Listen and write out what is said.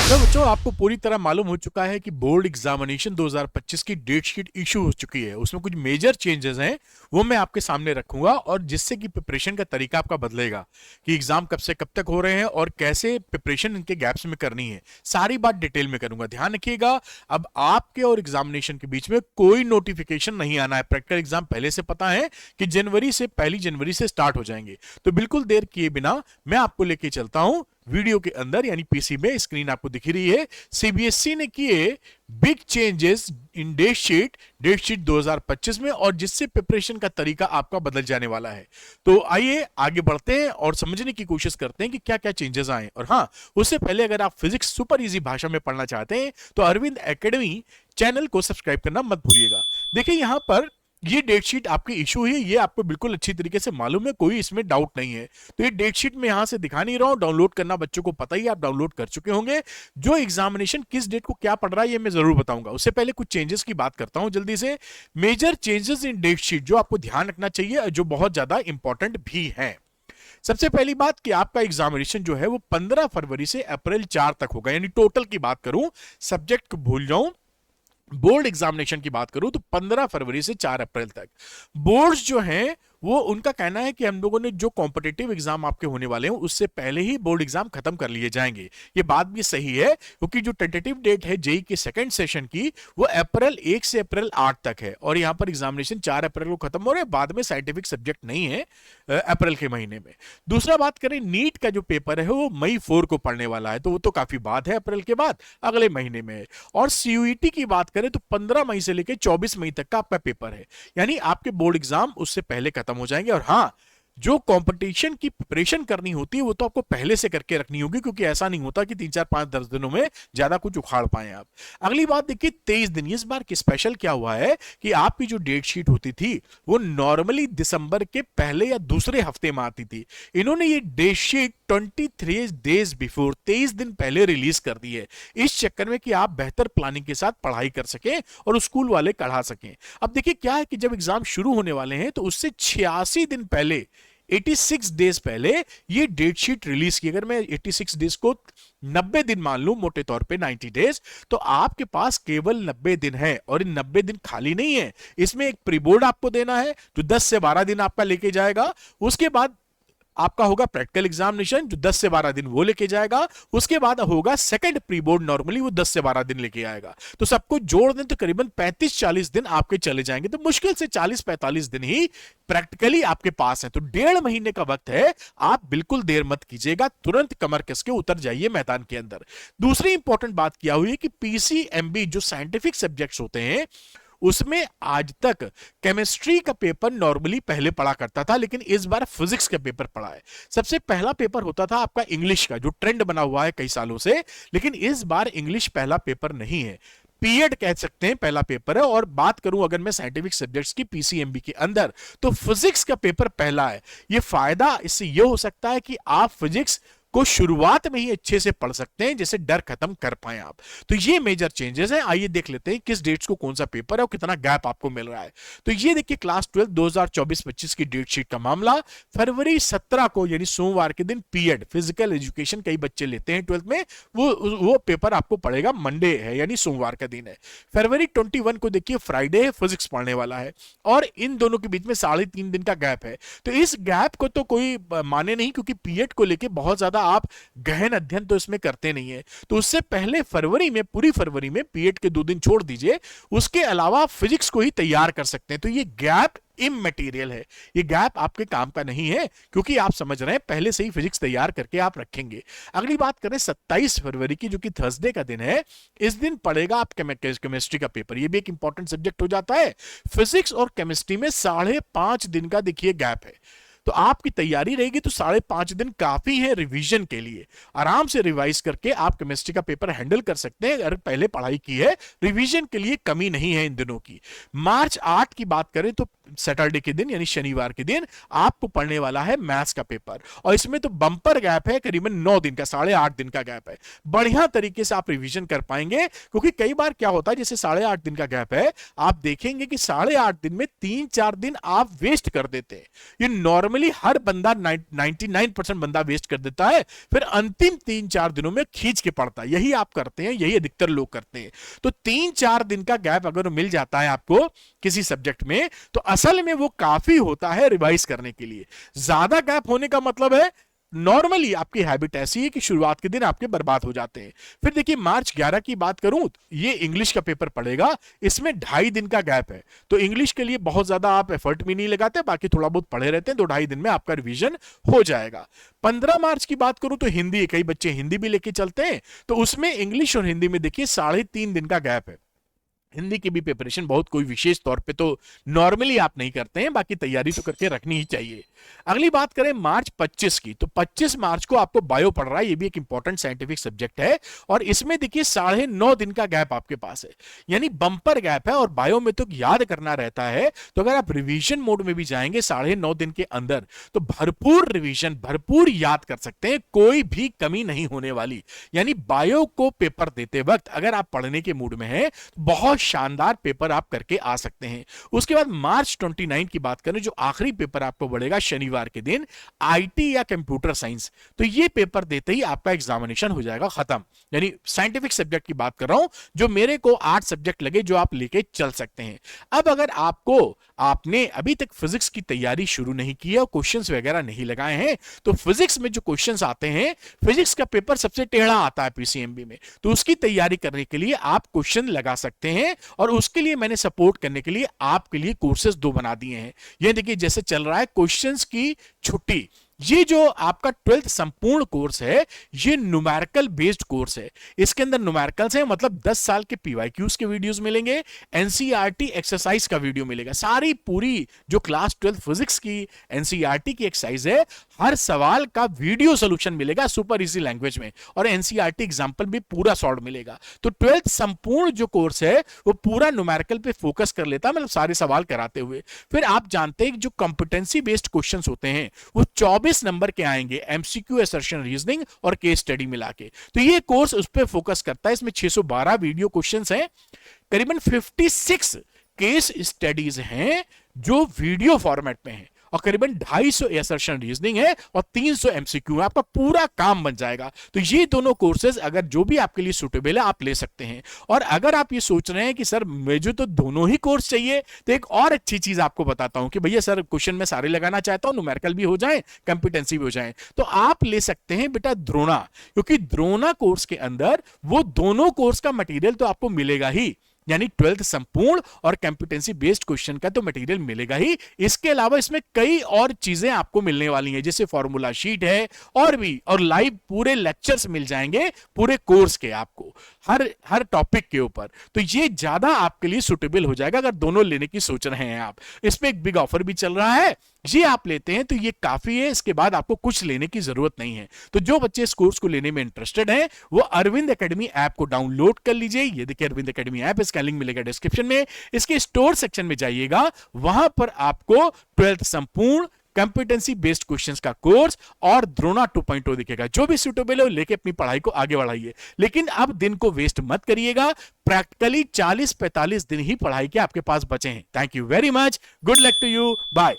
तो बच्चों आपको पूरी तरह मालूम हो चुका है कि बोर्ड एग्जामिनेशन 2025 की डेट शीट इशू हो चुकी है। उसमें कुछ मेजर चेंजेस हैं, वो मैं आपके सामने रखूंगा और जिससे कि प्रिपरेशन का तरीका आपका बदलेगा कि एग्जाम कब से कब तक हो रहे हैं और कैसे प्रिपरेशन इनके गैप्स में करनी है। सारी बात डिटेल में करूंगा, ध्यान रखिएगा। अब आपके और एग्जामिनेशन के बीच में कोई नोटिफिकेशन नहीं आना है। प्रैक्टिकल एग्जाम पहले से पता है कि पहली जनवरी से स्टार्ट हो जाएंगे, तो बिल्कुल देर किए बिना मैं आपको लेके चलता हूं वीडियो के अंदर, यानी पीसी में स्क्रीन आपको दिख रही है। सीबीएसई ने किए big changes in date sheet 2025 में, और जिससे प्रिपरेशन का तरीका आपका बदल जाने वाला है। तो आइए आगे बढ़ते हैं और समझने की कोशिश करते हैं कि क्या क्या चेंजेस आए। और हाँ, उससे पहले अगर आप फिजिक्स सुपर इजी भाषा में पढ़ना चाहते हैं तो अरविंद एकेडमी चैनल को सब्सक्राइब करना मत भूलिएगा। देखिए यहां पर ये डेट शीट आपकी इशू है, ये आपको बिल्कुल अच्छी तरीके से मालूम है, कोई इसमें डाउट नहीं है। तो ये डेट शीट में यहां से दिखा नहीं रहा हूं, डाउनलोड करना बच्चों को पता ही, आप डाउनलोड कर चुके होंगे। जो एग्जामिनेशन किस डेट को क्या पढ़ रहा है ये मैं जरूर बताऊंगा। उससे पहले कुछ चेंजेस की बात करता हूं जल्दी से। Major changes in date sheet जो आपको ध्यान रखना चाहिए, जो बहुत ज्यादा इंपॉर्टेंट भी है। सबसे पहली बात कि आपका एग्जामिनेशन जो है वो 15 फरवरी से अप्रैल 4 तक होगा, यानी टोटल की बात करूं, सब्जेक्ट को भूल जाऊं, बोर्ड एग्जामिनेशन की बात करूं तो 15 फरवरी से 4 अप्रैल तक। बोर्ड्स जो हैं वो उनका कहना है कि हम लोगों ने जो कॉम्पिटिटिव एग्जाम आपके होने वाले हैं उससे पहले ही बोर्ड एग्जाम खत्म कर लिए जाएंगे। ये बात भी सही है, क्योंकि जो टेंटेटिव डेट है जेई के सेकंड सेशन की वो अप्रैल 1 से अप्रैल 8 तक है, और यहां पर एग्जामिनेशन 4 अप्रैल को खत्म हो रहे हैं। बाद में साइंटिफिक सब्जेक्ट नहीं है अप्रैल के महीने में। दूसरा बात करें, नीट का जो पेपर है वो मई 4 को पढ़ने वाला है, तो वो तो काफी बाद है, अप्रैल के बाद अगले महीने में है। और सीयूईटी की बात करें तो 15 मई से लेकर 24 मई तक का आपका पेपर है, यानी आपके बोर्ड एग्जाम उससे पहले खत्म हो जाएंगे। और हाँ, जो कंपटीशन की प्रिपरेशन करनी होती है वो तो आपको पहले से करके रखनी होगी, क्योंकि ऐसा नहीं होता कि 3 4 5 10 दिनों में ज्यादा कुछ उखाड़ पाए आप। अगली बात देखिए, 23 दिन, इस बार की स्पेशल क्या हुआ है कि आपकी जो डेट शीट होती थी वो नॉर्मली दिसंबर के पहले या दूसरे हफ्ते में आती थी। इन्होंने ये डेट शीट 23 डेज बिफोर, 23 दिन पहले रिलीज कर दी है, इस चक्कर में कि आप बेहतर प्लानिंग के साथ पढ़ाई कर सकें और स्कूल वाले पढ़ा सकें। अब देखिए क्या है कि जब एग्जाम शुरू होने वाले हैं तो उससे 86 दिन पहले, 86 डेज पहले ये डेट शीट रिलीज की। अगर मैं 86 डेज को 90 दिन मान लूं, मोटे तौर पे 90 डेज, तो आपके पास केवल 90 दिन है, और इन 90 दिन खाली नहीं है, इसमें एक प्री बोर्ड आपको देना है जो 10 से 12 दिन आपका लेके जाएगा। उसके बाद आपका होगा प्रैक्टिकल एग्जामिनेशन जो 10 से 12 दिन वो लेके जाएगा। उसके बाद होगा सेकंड प्री बोर्ड, नॉर्मली वो 10 से 12 दिन लेके आएगा। तो सबको जोड़ दें तो करीबन 35-40 दिन आपके चले जाएंगे, तो मुश्किल से 40-45 दिन ही प्रैक्टिकली आपके पास है। तो 1.5 महीने का वक्त है, आप बिल्कुल देर मत कीजिएगा, तुरंत कमर कस के उतर जाइए मैदान के अंदर। दूसरी इंपॉर्टेंट बात क्या हुई कि पीसीएमबी जो साइंटिफिक सब्जेक्ट्स होते हैं उसमें आज तक केमिस्ट्री का पेपर नॉर्मली पहले पढ़ा करता था, लेकिन इस बार फिजिक्स का पेपर पढ़ा है। सबसे पहला पेपर होता था आपका इंग्लिश का, जो ट्रेंड बना हुआ है कई सालों से, लेकिन इस बार इंग्लिश पहला पेपर नहीं है, पीएड कह सकते हैं पहला पेपर है। और बात करूं अगर मैं साइंटिफिक सब्जेक्ट्स की पीसीएमबी के अंदर, तो फिजिक्स का पेपर पहला है। ये फायदा इससे ये हो सकता है कि आप फिजिक्स को शुरुआत में ही अच्छे से पढ़ सकते हैं, जैसे डर खत्म कर पाए आप। तो ये मेजर चेंजेस हैं। आइए देख लेते हैं किस डेट्स को कौन सा पेपर है और कितना गैप आपको मिल रहा है। तो ये देखिए, क्लास 12 2024-25 की डेट शीट का मामला, फरवरी 17 को यानी सोमवार के दिन पीएड फिजिकल एजुकेशन कई बच्चे लेते हैं 12th में, वो पेपर आपको पड़ेगा, मंडे है यानी सोमवार का दिन है। फरवरी 21 को देखिए फ्राइडे है, फिजिक्स पढ़ने वाला है, और इन दोनों के बीच में 3.5 दिन का गैप है। तो इस गैप को तो कोई माने नहीं, क्योंकि पीएड को लेके बहुत ज्यादा आप गहन अध्ययन तो इसमें करते नहीं है। तो उससे पहले फरवरी में, पूरी फरवरी में पीएड के 2 दिन छोड़ दीजिए, उसके अलावा फिजिक्स को ही तैयार कर सकते हैं। तो ये गैप इमैटेरियल है, ये गैप आपके काम का नहीं है, क्योंकि आप समझ रहे हैं पहले से ही फिजिक्स तैयार करके आप रखेंगे। अगली बात करें 27 फरवरी की, जो कि थर्सडे का दिन है, इस दिन पड़ेगा आप केमिस्ट्री का पेपर। ये भी एक इंपॉर्टेंट सब्जेक्ट हो जाता है। फिजिक्स और केमिस्ट्री में 5.5 दिन का देखिए गैप है, तो आपकी तैयारी रहेगी तो 5.5 दिन काफी है रिवीजन के लिए। आराम से रिवाइज करके आप केमिस्ट्री का पेपर हैंडल कर सकते हैं, अगर पहले पढ़ाई की है। रिवीजन के लिए कमी नहीं है इन दिनों की। मार्च 8 की बात करें तो सैटरडे के दिन यानी शनिवार के दिन आपको पढ़ने वाला है मैथ्स का पेपर, और इसमें तो बंपर गैप है, करीबन 9 दिन का, 8.5 दिन का गैप है। बढ़िया तरीके से आप रिवीजन कर पाएंगे, क्योंकि कई बार क्या होता है, जैसे 8.5 दिन का गैप है, आप देखेंगे कि 8.5 दिन में 3-4 दिन आप वेस्ट कर देते हैं। ये नॉर्मल नॉर्मली हर बंदा 99% बंदा वेस्ट कर देता है, फिर अंतिम 3-4 दिनों में खींच के पढ़ता है। यही आप करते हैं, यही अधिकतर लोग करते हैं। तो 3-4 दिन का गैप अगर मिल जाता है आपको किसी सब्जेक्ट में, तो असल में वो काफी होता है रिवाइज करने के लिए। ज्यादा गैप होने का मतलब है नॉर्मली आपकी हैबिट ऐसी है कि शुरुआत के दिन आपके बर्बाद हो जाते हैं। फिर देखिए मार्च 11 की बात करूं, ये इंग्लिश का पेपर पड़ेगा, इसमें 2.5 दिन का गैप है। तो इंग्लिश के लिए बहुत ज्यादा आप एफर्ट भी नहीं लगाते, बाकी थोड़ा बहुत पढ़े रहते हैं, तो 2.5 दिन में आपका रिवीजन हो जाएगा। 15 मार्च की बात करूं तो हिंदी, कई बच्चे हिंदी भी लेके चलते हैं, तो उसमें इंग्लिश और हिंदी में देखिए 3.5 दिन का गैप है। हिंदी की भी प्रिपरेशन बहुत कोई विशेष तौर पे तो नॉर्मली आप नहीं करते हैं, बाकी तैयारी तो करके रखनी ही चाहिए। अगली बात करें मार्च 25 की, तो 25 मार्च को आपको बायो पढ़ रहा है, ये भी एक इंपॉर्टेंट साइंटिफिक सब्जेक्ट है, और इसमें देखिए 9.5 दिन का गैप आपके पास है, यानी बंपर गैप है। और बायो में तो याद करना रहता है, तो अगर आप रिवीजन मोड में भी जाएंगे 9.5 दिन के अंदर, तो भरपूर रिवीजन, भरपूर याद कर सकते हैं, कोई भी कमी नहीं होने वाली। यानी बायो को पेपर देते वक्त अगर आप पढ़ने के मूड में हैं, बहुत शानदार पेपर आप करके आ सकते हैं। उसके बाद मार्च 29 की बात करें, जो आखिरी पेपर आपको पड़ेगा शनिवार के दिन, आईटी या कंप्यूटर साइंस, तो ये पेपर देते ही आपका एग्जामिनेशन हो जाएगा खत्म। यानी साइंटिफिक सब्जेक्ट की बात कर रहा हूं, जो मेरे को 8 सब्जेक्ट लगे जो आप लेके चल सकते हैं। अब अगर आपने अभी तक फिजिक्स की तैयारी शुरू नहीं की है और क्वेश्चंस वगैरह नहीं लगाए हैं, तो फिजिक्स में जो क्वेश्चंस आते हैं, फिजिक्स का पेपर सबसे टेढ़ा आता है पीसीएमबी में, तो उसकी तैयारी करने के लिए आप क्वेश्चन लगा सकते हैं। और उसके लिए मैंने सपोर्ट करने के लिए आपके लिए कोर्सेज 2 बना दिए हैं। ये देखिए जैसे चल रहा है क्वेश्चंस की छुट्टी, ये जो आपका 12th संपूर्ण कोर्स है, ये न्यूमेरिकल बेस्ड कोर्स है। इसके अंदर न्यूमेरिकल्स है, मतलब 10 साल के पीवाईक्यूज के वीडियोस मिलेंगे, एनसीईआरटी एक्सरसाइज का वीडियो मिलेगा, सारी पूरी जो क्लास 12 फिजिक्स की एनसीईआरटी की एक्सरसाइज है, हर सवाल का वीडियो सोल्यूशन मिलेगा सुपर इजी लैंग्वेज में, और एनसीईआरटी एग्जांपल भी पूरा सॉल्व मिलेगा। तो 12th संपूर्ण जो कोर्स है वो पूरा न्यूमेरिकल पे फोकस कर लेता है, मतलब सारे सवाल कराते हुए। फिर आप जानते हैं कि जो कॉम्पिटेंसी बेस्ड क्वेश्चंस होते हैं वो 24 नंबर के आएंगे, एमसीक्यू, असर्शन, रीजनिंग और केस स्टडी मिला के। तो ये कोर्स उस पर फोकस करता है। इसमें 612 वीडियो क्वेश्चंस हैं, करीबन 56 केस स्टडीज हैं जो वीडियो फॉर्मेट में हैं, और करीबन 250 असर्शन रीजनिंग है और 300 एमसीक्यू है। आपका पूरा काम बन जाएगा। तो ये दोनों कोर्सेज अगर जो भी आपके लिए सुटेबल है आप ले सकते हैं। और अगर आप ये सोच रहे हैं कि सर मुझे तो दोनों ही कोर्स चाहिए, तो एक और अच्छी चीज आपको बताता हूं कि भैया सर क्वेश्चन में सारे लगाना चाहता हूं, न्यूमेरिकल भी हो जाए, कंपिटेंसी भी हो जाए, तो आप ले सकते हैं बेटा द्रोणा, क्योंकि द्रोणा कोर्स के अंदर वो दोनों कोर्स का मटेरियल तो आपको मिलेगा ही, यानी 12th संपूर्ण और कंपिटेंसी बेस्ड क्वेश्चन का तो मटेरियल मिलेगा ही। इसके अलावा इसमें कई और चीजें आपको मिलने वाली हैं, जैसे फॉर्मूला शीट है, और लाइव पूरे लेक्चर्स मिल जाएंगे पूरे कोर्स के आपको, हर टॉपिक के ऊपर। तो ये ज्यादा आपके लिए सुटेबल हो जाएगा अगर दोनों लेने की सोच रहे हैं आप। इसमें एक बिग ऑफर भी चल रहा है, ये आप लेते हैं तो ये काफी है, इसके बाद आपको कुछ लेने की जरूरत नहीं है। तो जो बच्चे इस कोर्स को लेने में इंटरेस्टेड हैं, वो अरविंद एकेडमी ऐप को डाउनलोड कर लीजिए। ये देखिए अरविंद एकेडमी ऐप, इसका लिंक मिलेगा डिस्क्रिप्शन में। इसके स्टोर सेक्शन में जाइएगा, वहां पर आपको 12th संपूर्ण कंपिटेंसी बेस्ड क्वेश्चंस का कोर्स और द्रोणा 2.0 दिखेगा। जो भी सुटेबल है लेके अपनी पढ़ाई को आगे बढ़ाइए, लेकिन अब दिन को वेस्ट मत करिएगा। प्रैक्टिकली 40-45 दिन ही पढ़ाई के आपके पास बचे हैं। Thank you very much, good luck to you, bye.